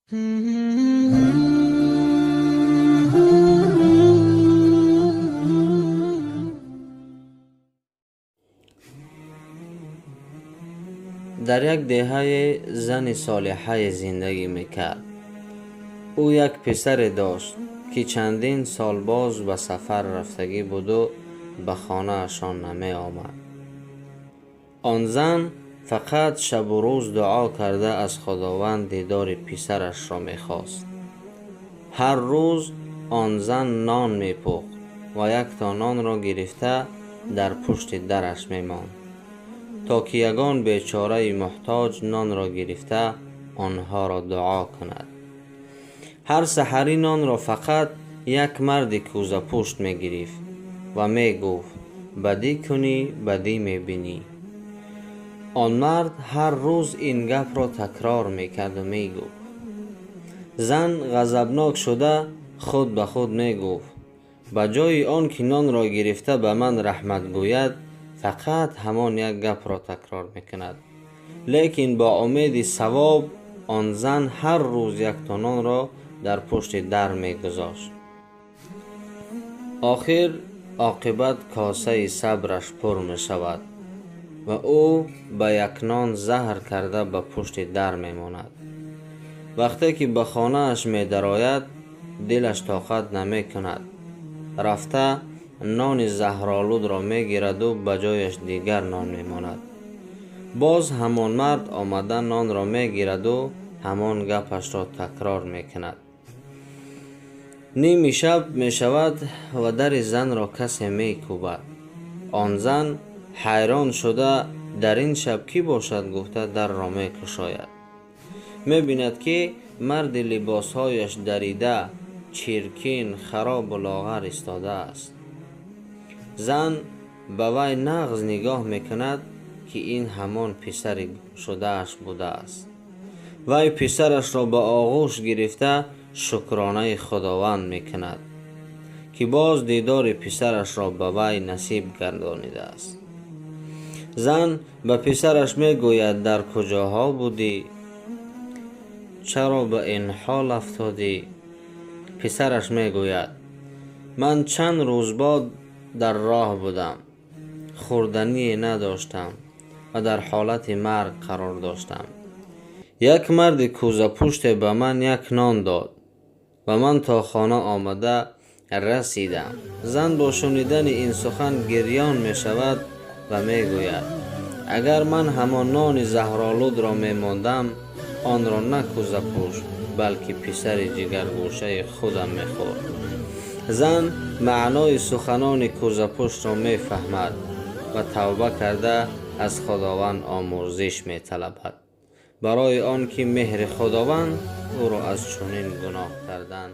در یک دهه زن صالحه زندگی میکرد. او یک پسر داشت که چندین سال باز به سفر رفتگی بود و به خانه اشان نمی آمد. آن زن فقط شب و روز دعا کرده از خداوند دیدار پسرش را میخواست. هر روز آن زن نان میپخت و یک تا نان را گرفته در پشت درش میماند تا که یگان بیچاره محتاج نان را گرفته آنها را دعا کند. هر سحری نان را فقط یک مرد کوزه پشت می گرفت و می گفت بدی کنی بدی می بینی. آن مرد هر روز این گپ را تکرار می کرد و می گفت. زن غضبناک شده خود به خود می گفت به جای آن که نان را گرفته به من رحمت گوید فقط همان یک گپ را تکرار می کند. لیکن با امید ثواب آن زن هر روز یک تا نان را در پشت در می گذاشت. آخر عاقبت کاسه صبرش پر می شود و او به یک نان زهر کرده به پشت در می ماند. وقتی که به خانه اش می درآید دلش طاقت نمی کند. رفته نان زهرآلود را می گیرد و به جایش دیگر نان می ماند. باز همان مرد آمده نان را می گیرد و همان گپش را تکرار می کند. نیم شب می شود و در زن را کسی می کوبد. آن زن حیران شده در این شب کی باشد گفته در را می گشاید. می بیند که مرد لباسهایش دریده چرکین خراب و لاغر ایستاده است. زن به وی نغز نگاه می کند که این همان پسر شده اش بوده است. وی پسرش را به آغوش گرفته شکرانه خداوند می کند که باز دیدار پسرش را به وی نصیب گردانیده است. زن به پسرش می گوید در کجاها بودی؟ چرا به این حال افتادی؟ پسرش می گوید من چند روز بعد در راه بودم، خوردنی نداشتم و در حالت مرگ قرار داشتم. یک مرد کوزه پشت به من یک نان داد و من تا خانه آمده رسیدم. زن با شنیدن این سخن گریان می شود و می گوید اگر من همان نان زهرآلود را می ماندم آن را نه کوزه پشت بلکه پسر جگرگوشه خودم می خورد. زن معنای سخنان کوزه پشت را می فهمد و توبه کرده از خداوند آمرزش می طلبد برای آن که مهر خداوند او را از چنین گناه کردن